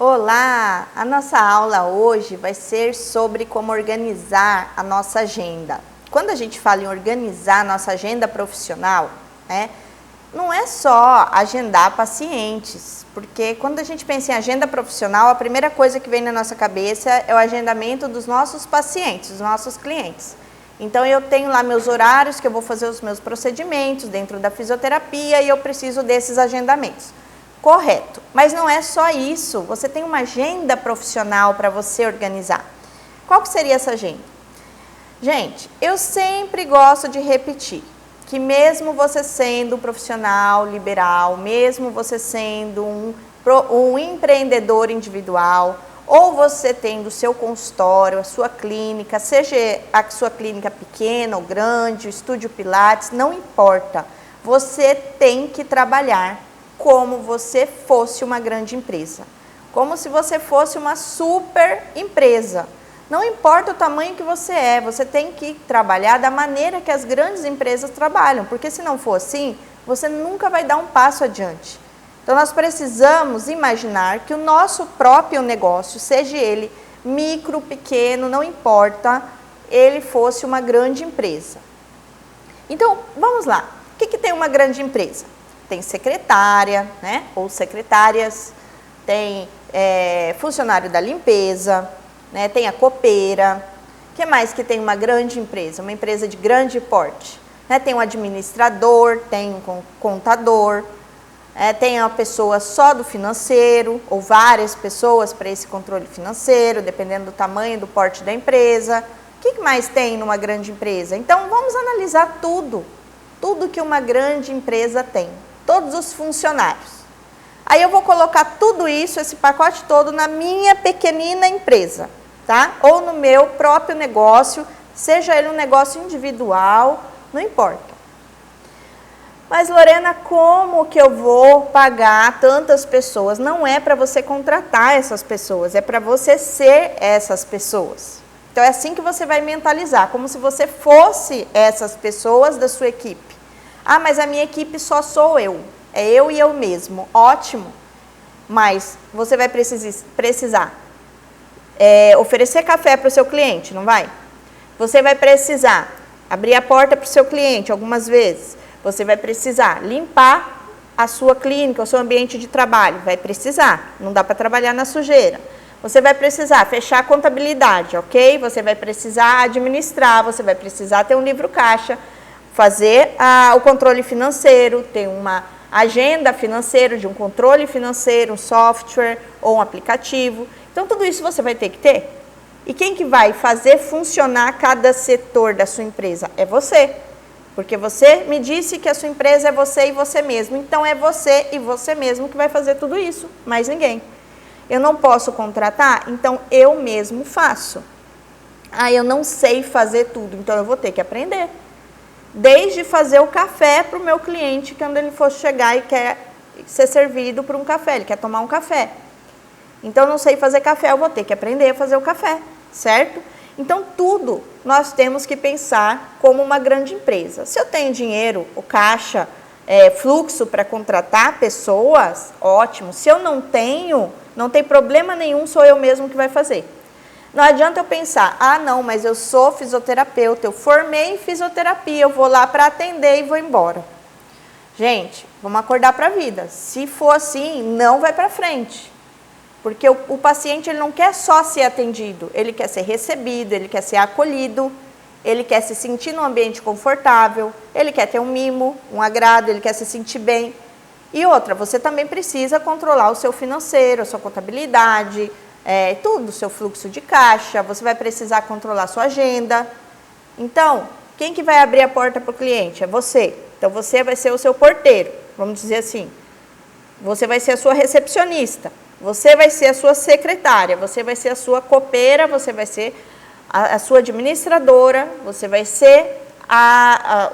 Olá! A nossa aula hoje vai ser sobre como organizar a nossa agenda. Quando a gente fala em organizar a nossa agenda profissional, não é só agendar pacientes, porque quando a gente pensa em agenda profissional, a primeira coisa que vem na nossa cabeça é o agendamento dos nossos pacientes, dos nossos clientes. Então eu tenho lá meus horários que eu vou fazer os meus procedimentos dentro da fisioterapia e eu preciso desses agendamentos. Correto, mas não é só isso, você tem uma agenda profissional para você organizar. Qual que seria essa agenda? Gente, eu sempre gosto de repetir que mesmo você sendo um profissional liberal, mesmo você sendo um empreendedor individual, ou você tendo o seu consultório, a sua clínica, seja a sua clínica pequena ou grande, o estúdio Pilates, não importa, você tem que trabalhar como você fosse uma grande empresa, como se você fosse uma super empresa. Não importa o tamanho que você tem que trabalhar da maneira que as grandes empresas trabalham, porque se não for assim, você nunca vai dar um passo adiante. Então nós precisamos imaginar que o nosso próprio negócio, seja ele micro, pequeno, não importa, ele fosse uma grande empresa. Então, vamos lá. O que tem uma grande empresa? Tem secretária, ou secretárias, tem funcionário da limpeza, tem a copeira. O que mais que tem uma grande empresa? Uma empresa de grande porte. Tem um administrador, tem um contador, tem uma pessoa só do financeiro, ou várias pessoas para esse controle financeiro, dependendo do tamanho, do porte da empresa. O que mais tem numa grande empresa? Então, vamos analisar tudo que uma grande empresa tem. Todos os funcionários. Aí eu vou colocar tudo isso, esse pacote todo, na minha pequenina empresa, tá? Ou no meu próprio negócio, seja ele um negócio individual, não importa. Mas, Lorena, como que eu vou pagar tantas pessoas? Não é para você contratar essas pessoas, é para você ser essas pessoas. Então, é assim que você vai mentalizar, como se você fosse essas pessoas da sua equipe. Ah, mas a minha equipe só sou eu. É eu e eu mesmo. Ótimo. Mas você vai precisar oferecer café para o seu cliente, não vai? Você vai precisar abrir a porta para o seu cliente algumas vezes. Você vai precisar limpar a sua clínica, o seu ambiente de trabalho. Vai precisar. Não dá para trabalhar na sujeira. Você vai precisar fechar a contabilidade, ok? Você vai precisar administrar, você vai precisar ter um livro caixa, fazer o controle financeiro, ter uma agenda financeira, de um controle financeiro, um software ou um aplicativo. Então, tudo isso você vai ter que ter. E quem que vai fazer funcionar cada setor da sua empresa? É você. Porque você me disse que a sua empresa é você e você mesmo. Então, é você e você mesmo que vai fazer tudo isso, mais ninguém. Eu não posso contratar, então eu mesmo faço. Ah, eu não sei fazer tudo, então eu vou ter que aprender. Desde fazer o café para o meu cliente, quando ele for chegar e quer ser servido por um café, ele quer tomar um café. Então, eu não sei fazer café, eu vou ter que aprender a fazer o café, certo? Então, tudo nós temos que pensar como uma grande empresa. Se eu tenho dinheiro, o caixa, fluxo para contratar pessoas, ótimo. Se eu não tenho, não tem problema nenhum, sou eu mesmo que vai fazer. Não adianta eu pensar, ah não, mas eu sou fisioterapeuta, eu formei em fisioterapia, eu vou lá para atender e vou embora. Gente, vamos acordar para a vida. Se for assim, não vai para frente. Porque o paciente ele não quer só ser atendido, ele quer ser recebido, ele quer ser acolhido, ele quer se sentir num ambiente confortável, ele quer ter um mimo, um agrado, ele quer se sentir bem. E outra, você também precisa controlar o seu financeiro, a sua contabilidade, tudo, o seu fluxo de caixa, você vai precisar controlar a sua agenda. Então, quem que vai abrir a porta para o cliente? É você. Então, você vai ser o seu porteiro, vamos dizer assim. Você vai ser a sua recepcionista, você vai ser a sua secretária, você vai ser a sua copeira, você vai ser a sua administradora, você vai ser a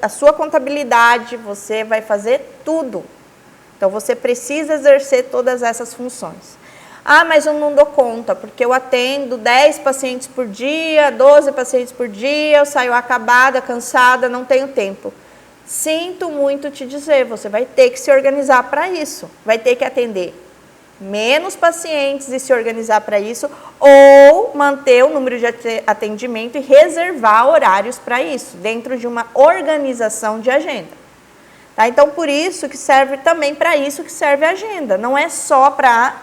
sua contabilidade, você vai fazer tudo. Então, você precisa exercer todas essas funções. Ah, mas eu não dou conta, porque eu atendo 10 pacientes por dia, 12 pacientes por dia, eu saio acabada, cansada, não tenho tempo. Sinto muito te dizer, você vai ter que se organizar para isso, vai ter que atender menos pacientes e se organizar para isso, ou manter o número de atendimento e reservar horários para isso, dentro de uma organização de agenda. Tá? Então, por isso que serve também para isso que serve a agenda. Não é só para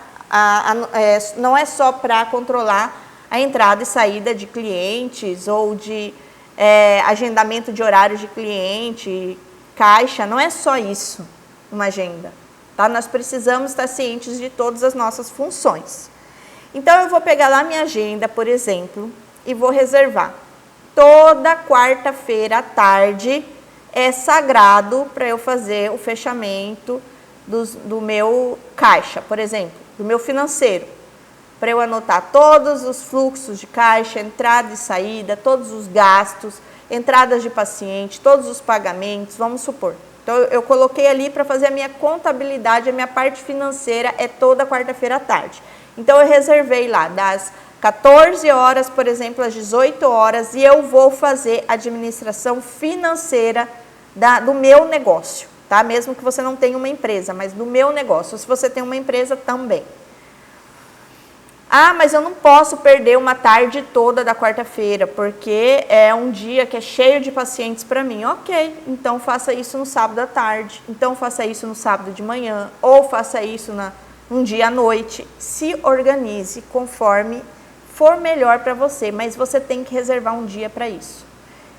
controlar a entrada e saída de clientes ou de agendamento de horários de cliente, caixa. Não é só isso uma agenda. Tá? Nós precisamos estar cientes de todas as nossas funções. Então, eu vou pegar lá minha agenda, por exemplo, e vou reservar. Toda quarta-feira à tarde é sagrado para eu fazer o fechamento do meu caixa, por exemplo, do meu financeiro. Para eu anotar todos os fluxos de caixa, entrada e saída, todos os gastos, entradas de paciente, todos os pagamentos, vamos supor. Então, eu coloquei ali para fazer a minha contabilidade, a minha parte financeira é toda quarta-feira à tarde. Então, eu reservei lá das 14 horas, por exemplo, às 18 horas, e eu vou fazer a administração financeira do meu negócio, tá? Mesmo que você não tenha uma empresa, mas do meu negócio. Se você tem uma empresa, também. Ah, mas eu não posso perder uma tarde toda da quarta-feira, porque é um dia que é cheio de pacientes para mim. Ok, então faça isso no sábado à tarde, então faça isso no sábado de manhã, ou faça isso num dia à noite. Se organize conforme for melhor para você, mas você tem que reservar um dia para isso.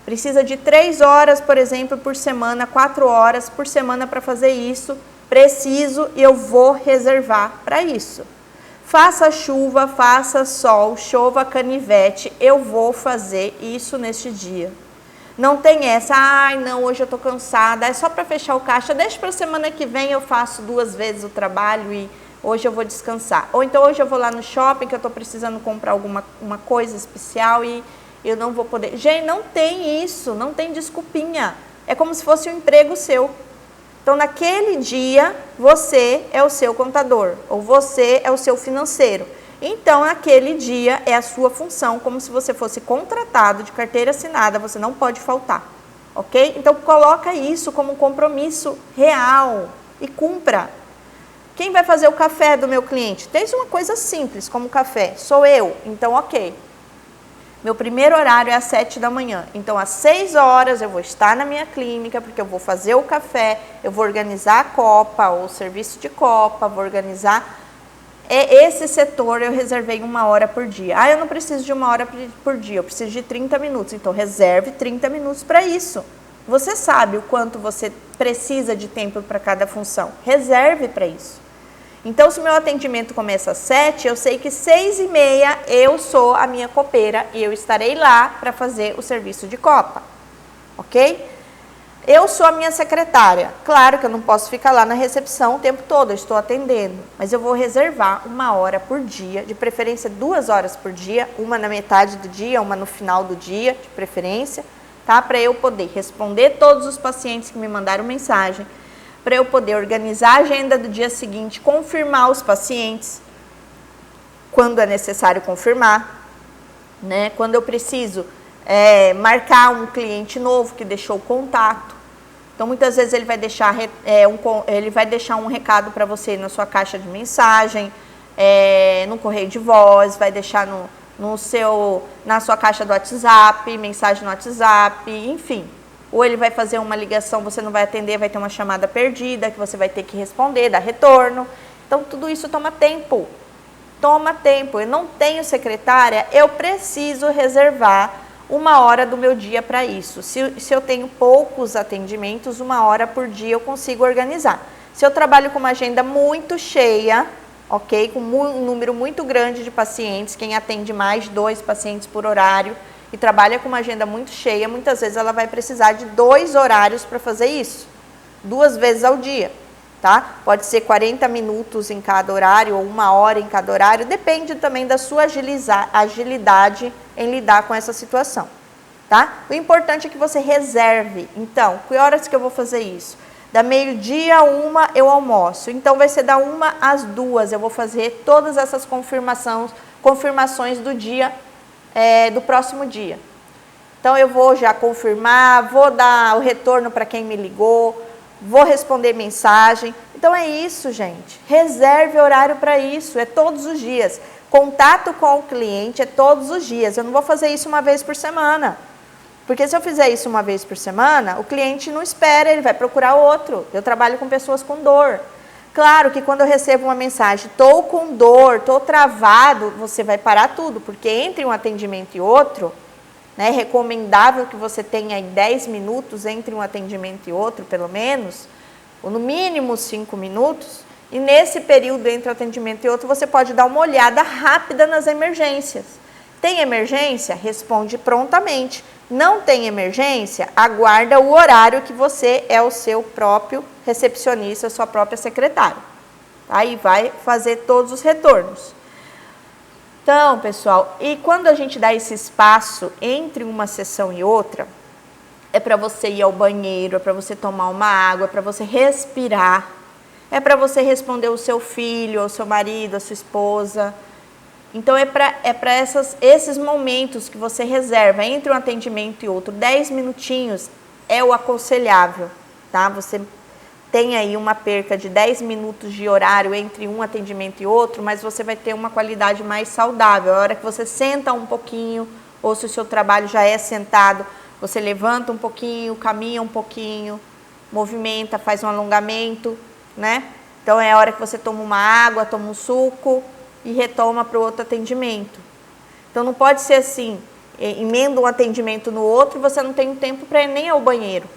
Precisa de 3 horas, por exemplo, por semana, 4 horas por semana para fazer isso. Preciso e eu vou reservar para isso. Faça chuva, faça sol, chova canivete, eu vou fazer isso neste dia. Não tem essa, ai não, hoje eu tô cansada, é só para fechar o caixa, deixa para semana que vem eu faço 2 vezes o trabalho e hoje eu vou descansar. Ou então hoje eu vou lá no shopping que eu tô precisando comprar alguma coisa especial e eu não vou poder. Gente, não tem isso, não tem desculpinha. É como se fosse um emprego seu. Então, naquele dia, você é o seu contador, ou você é o seu financeiro. Então, naquele dia, é a sua função, como se você fosse contratado de carteira assinada, você não pode faltar, ok? Então, coloca isso como um compromisso real e cumpra. Quem vai fazer o café do meu cliente? Desde uma coisa simples, como café, sou eu, então ok. Meu primeiro horário é às 7 da manhã, então às 6 horas eu vou estar na minha clínica, porque eu vou fazer o café, eu vou organizar a copa, ou o serviço de copa, vou organizar esse setor, eu reservei 1 hora por dia. Ah, eu não preciso de 1 hora por dia, eu preciso de 30 minutos, então reserve 30 minutos para isso. Você sabe o quanto você precisa de tempo para cada função, reserve para isso. Então, se o meu atendimento começa às 7, eu sei que 6h30 eu sou a minha copeira e eu estarei lá para fazer o serviço de copa, ok? Eu sou a minha secretária. Claro que eu não posso ficar lá na recepção o tempo todo, eu estou atendendo, mas eu vou reservar 1 hora por dia, de preferência 2 horas por dia, uma na metade do dia, uma no final do dia, de preferência, tá? Para eu poder responder todos os pacientes que me mandaram mensagem, para eu poder organizar a agenda do dia seguinte, confirmar os pacientes, quando é necessário confirmar, né? Quando eu preciso marcar um cliente novo que deixou o contato. Então, muitas vezes ele vai deixar um recado para você na sua caixa de mensagem, no correio de voz, vai deixar na sua caixa do WhatsApp, mensagem no WhatsApp, enfim. Ou ele vai fazer uma ligação, você não vai atender, vai ter uma chamada perdida, que você vai ter que responder, dar retorno. Então, tudo isso toma tempo. Toma tempo. Eu não tenho secretária, eu preciso reservar 1 hora do meu dia para isso. Se eu tenho poucos atendimentos, 1 hora por dia eu consigo organizar. Se eu trabalho com uma agenda muito cheia, ok? Com um número muito grande de pacientes, quem atende mais de 2 pacientes por horário, e trabalha com uma agenda muito cheia, muitas vezes ela vai precisar de 2 horários para fazer isso, 2 vezes ao dia, tá? Pode ser 40 minutos em cada horário ou 1 hora em cada horário, depende também da sua agilidade em lidar com essa situação, tá? O importante é que você reserve. Então, que horas que eu vou fazer isso? Da meio-dia a 1 eu almoço, então vai ser da 1 às 2, eu vou fazer todas essas confirmações do dia do próximo dia. Então, eu vou já confirmar, vou dar o retorno para quem me ligou, vou responder mensagem. Então é isso, gente. Reserve horário para isso, é todos os dias. Contato com o cliente é todos os dias. Eu não vou fazer isso uma vez por semana. Porque se eu fizer isso uma vez por semana, o cliente não espera, ele vai procurar outro. Eu trabalho com pessoas com dor. Claro que quando eu recebo uma mensagem, estou com dor, estou travado, você vai parar tudo, porque entre um atendimento e outro, né, é recomendável que você tenha aí 10 minutos entre um atendimento e outro, pelo menos, ou no mínimo 5 minutos, e nesse período entre um atendimento e outro, você pode dar uma olhada rápida nas emergências. Tem emergência? Responde prontamente. Não tem emergência? Aguarda o horário que você é o seu próprio recepcionista, a sua própria secretária. Aí vai fazer todos os retornos. Então, pessoal, e quando a gente dá esse espaço entre uma sessão e outra, é para você ir ao banheiro, é para você tomar uma água, é para você respirar, é para você responder o seu filho, ao seu marido, à sua esposa. Então, é para esses momentos que você reserva entre um atendimento e outro, 10 minutinhos é o aconselhável, tá? Você tem aí uma perca de 10 minutos de horário entre um atendimento e outro, mas você vai ter uma qualidade mais saudável. A hora que você senta um pouquinho, ou se o seu trabalho já é sentado, você levanta um pouquinho, caminha um pouquinho, movimenta, faz um alongamento, né? Então, é a hora que você toma uma água, toma um suco e retoma para o outro atendimento. Então, não pode ser assim, emenda um atendimento no outro e você não tem tempo para ir nem ao banheiro.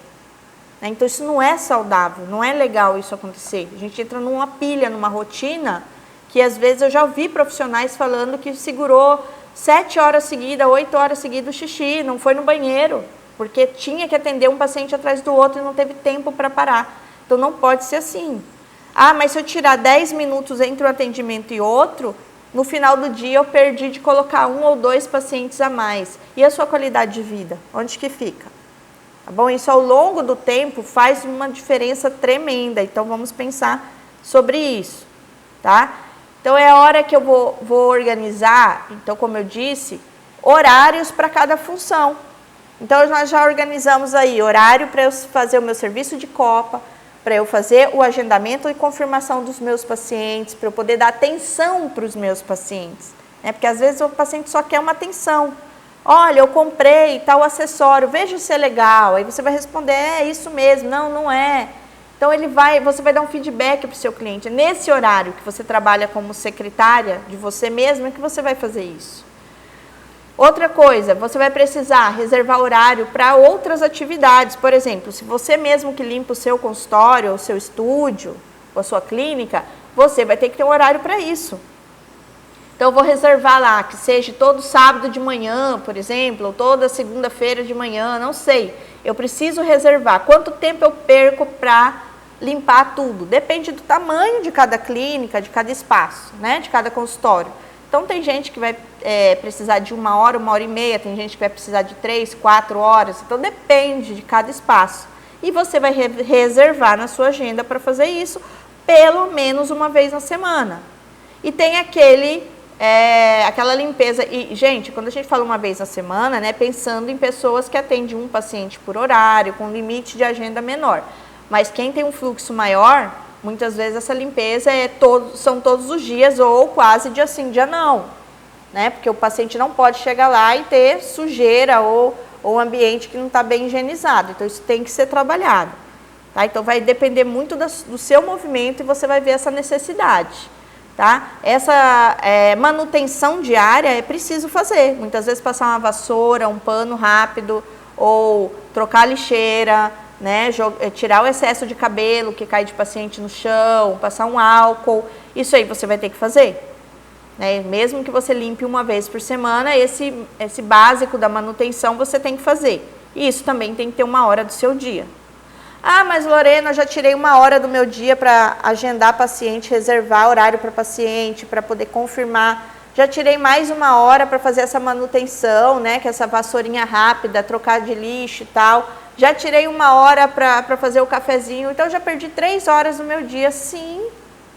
Então, isso não é saudável, não é legal isso acontecer. A gente entra numa pilha, numa rotina, que às vezes eu já ouvi profissionais falando que segurou 7 horas seguidas, 8 horas seguidas o xixi, não foi no banheiro, porque tinha que atender um paciente atrás do outro e não teve tempo para parar. Então, não pode ser assim. Ah, mas se eu tirar 10 minutos entre um atendimento e outro, no final do dia eu perdi de colocar 1 ou 2 pacientes a mais. E a sua qualidade de vida? Onde que fica? Tá bom? Isso ao longo do tempo faz uma diferença tremenda. Então, vamos pensar sobre isso, tá? Então, é a hora que eu vou organizar, então, como eu disse, horários para cada função. Então, nós já organizamos aí horário para eu fazer o meu serviço de copa, para eu fazer o agendamento e confirmação dos meus pacientes, para eu poder dar atenção para os meus pacientes, né? Porque às vezes o paciente só quer uma atenção. Olha, eu comprei tal acessório, veja se é legal. Aí você vai responder, é isso mesmo, não, não é. Então você vai dar um feedback para o seu cliente. Nesse horário que você trabalha como secretária de você mesma, que você vai fazer isso. Outra coisa, você vai precisar reservar horário para outras atividades. Por exemplo, se você mesmo que limpa o seu consultório, o seu estúdio, ou a sua clínica, você vai ter que ter um horário para isso. Então, eu vou reservar lá, que seja todo sábado de manhã, por exemplo, ou toda segunda-feira de manhã, não sei. Eu preciso reservar. Quanto tempo eu perco para limpar tudo? Depende do tamanho de cada clínica, de cada espaço, né? De cada consultório. Então, tem gente que vai precisar de 1 hora, 1h30, tem gente que vai precisar de 3, 4 horas. Então, depende de cada espaço. E você vai reservar na sua agenda para fazer isso pelo menos uma vez na semana. E tem aquela limpeza. E, gente, quando a gente fala uma vez na semana, né, pensando em pessoas que atendem um paciente por horário, com limite de agenda menor. Mas quem tem um fluxo maior, muitas vezes essa limpeza são todos os dias ou quase dia sim, dia não, né? Porque o paciente não pode chegar lá e ter sujeira ou ambiente que não está bem higienizado. Então, isso tem que ser trabalhado, tá? Então, vai depender muito do seu movimento e você vai ver essa necessidade, tá? Essa manutenção diária é preciso fazer. Muitas vezes passar uma vassoura, um pano rápido ou trocar a lixeira, né, tirar o excesso de cabelo que cai de paciente no chão, passar um álcool, isso aí você vai ter que fazer, né? Mesmo que você limpe uma vez por semana, esse básico da manutenção você tem que fazer. E isso também tem que ter 1 hora do seu dia. Ah, mas Lorena, eu já tirei 1 hora do meu dia para agendar paciente, reservar horário para paciente, para poder confirmar. Já tirei mais 1 hora para fazer essa manutenção, né, que é essa vassourinha rápida, trocar de lixo e tal. Já tirei 1 hora para fazer o cafezinho, então já perdi 3 horas do meu dia. Sim,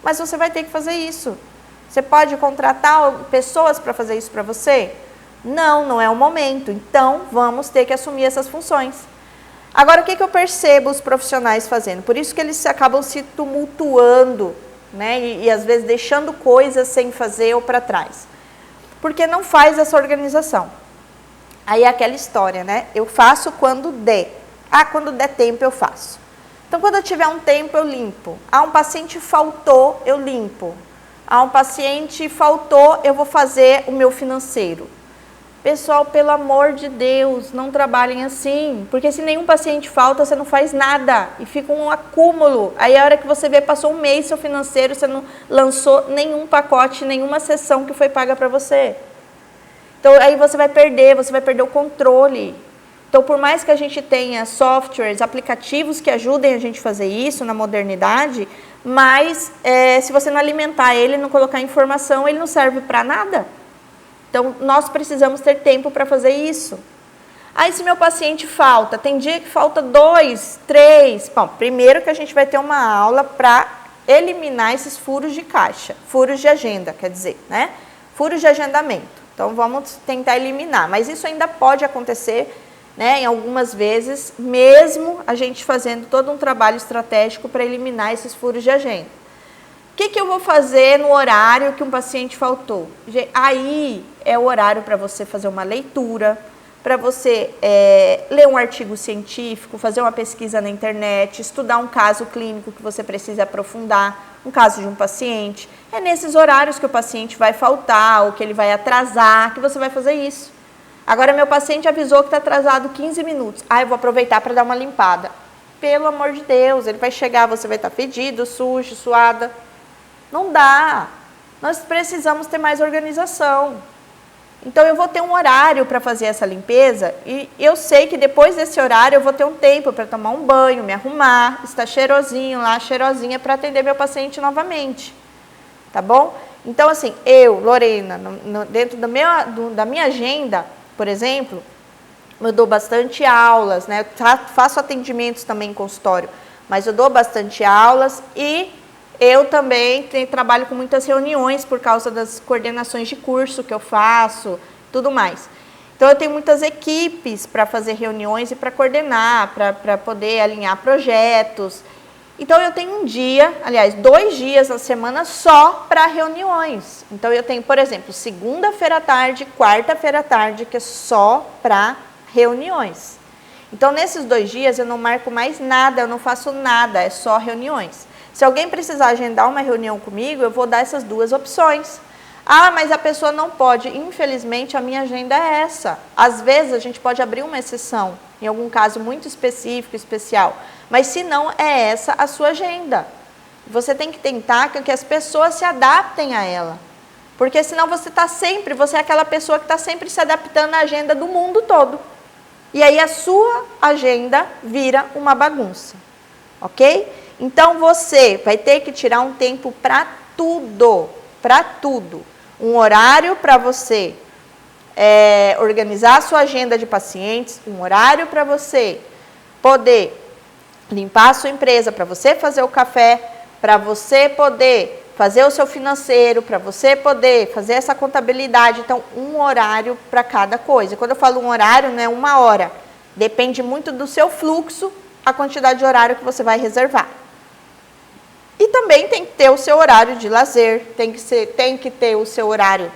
mas você vai ter que fazer isso. Você pode contratar pessoas para fazer isso para você? Não, não é o momento. Então, vamos ter que assumir essas funções. Agora, o que eu percebo os profissionais fazendo? Por isso que eles acabam se tumultuando, né? E às vezes deixando coisas sem fazer ou para trás. Porque não faz essa organização. Aí é aquela história, né? Eu faço quando der. Ah, quando der tempo eu faço. Então, quando eu tiver um tempo, eu limpo. Ah, um paciente faltou, eu limpo. Ah, um paciente faltou, eu vou fazer o meu financeiro. Pessoal, pelo amor de Deus, não trabalhem assim. Porque se nenhum paciente falta, você não faz nada. E fica um acúmulo. Aí a hora que você vê, passou um mês seu financeiro, você não lançou nenhum pacote, nenhuma sessão que foi paga para você. Então, aí você vai perder o controle. Então, por mais que a gente tenha softwares, aplicativos que ajudem a gente a fazer isso na modernidade, mas se você não alimentar ele, não colocar informação, ele não serve para nada. Então, nós precisamos ter tempo para fazer isso. Aí, se meu paciente falta, tem dia que falta 2, 3. Bom, primeiro que a gente vai ter uma aula para eliminar esses furos de caixa, furos de agenda, quer dizer, né? Furos de agendamento. Então, vamos tentar eliminar. Mas isso ainda pode acontecer, né, em algumas vezes, mesmo a gente fazendo todo um trabalho estratégico para eliminar esses furos de agenda. O que eu vou fazer no horário que um paciente faltou? Aí é o horário para você fazer uma leitura, para você ler um artigo científico, fazer uma pesquisa na internet, estudar um caso clínico que você precisa aprofundar, um caso de um paciente. É nesses horários que o paciente vai faltar ou que ele vai atrasar que você vai fazer isso. Agora, meu paciente avisou que está atrasado 15 minutos. Ah, eu vou aproveitar para dar uma limpada. Pelo amor de Deus, ele vai chegar, você vai estar fedido, sujo, suada. Não dá. Nós precisamos ter mais organização. Então, eu vou ter um horário para fazer essa limpeza e eu sei que depois desse horário eu vou ter um tempo para tomar um banho, me arrumar, estar cheirosinho lá, cheirosinha para atender meu paciente novamente. Tá bom? Então, assim, eu, Lorena, dentro da minha agenda, por exemplo, eu dou bastante aulas, né? Eu faço atendimentos também em consultório, mas eu dou bastante aulas e eu também trabalho com muitas reuniões por causa das coordenações de curso que eu faço, tudo mais. Então, eu tenho muitas equipes para fazer reuniões e para coordenar, para poder alinhar projetos. Então, eu tenho 2 dias na semana só para reuniões. Então, eu tenho, por exemplo, segunda-feira à tarde, quarta-feira à tarde, que é só para reuniões. Então, nesses 2 dias, eu não marco mais nada, eu não faço nada, é só reuniões. Se alguém precisar agendar uma reunião comigo, eu vou dar essas 2 opções. Ah, mas a pessoa não pode. Infelizmente, a minha agenda é essa. Às vezes, a gente pode abrir uma exceção, em algum caso muito específico, especial. Mas, se não, é essa a sua agenda. Você tem que tentar que as pessoas se adaptem a ela. Porque, senão, você é aquela pessoa que está sempre se adaptando à agenda do mundo todo. E aí, a sua agenda vira uma bagunça. Ok? Então, você vai ter que tirar um tempo para tudo. Para tudo. Um horário para você organizar a sua agenda de pacientes, um horário para você poder limpar a sua empresa, para você fazer o café, para você poder fazer o seu financeiro, para você poder fazer essa contabilidade. Então, um horário para cada coisa. Quando eu falo um horário, não é 1 hora. Depende muito do seu fluxo, a quantidade de horário que você vai reservar. E também tem que ter o seu horário de lazer, tem que ter o seu horário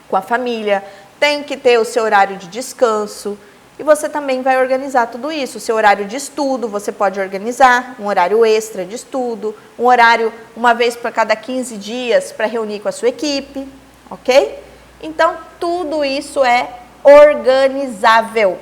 com a família, tem que ter o seu horário de descanso. E você também vai organizar tudo isso. O seu horário de estudo, você pode organizar um horário extra de estudo, um horário uma vez para cada 15 dias para reunir com a sua equipe, ok? Então, tudo isso é organizável,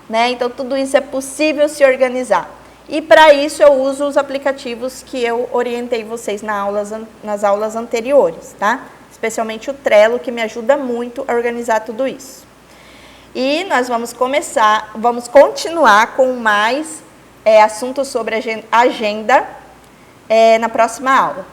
né? Então, tudo isso é possível se organizar. E para isso eu uso os aplicativos que eu orientei vocês nas aulas anteriores, tá? Especialmente o Trello, que me ajuda muito a organizar tudo isso. E nós vamos continuar com mais assuntos sobre agenda na próxima aula.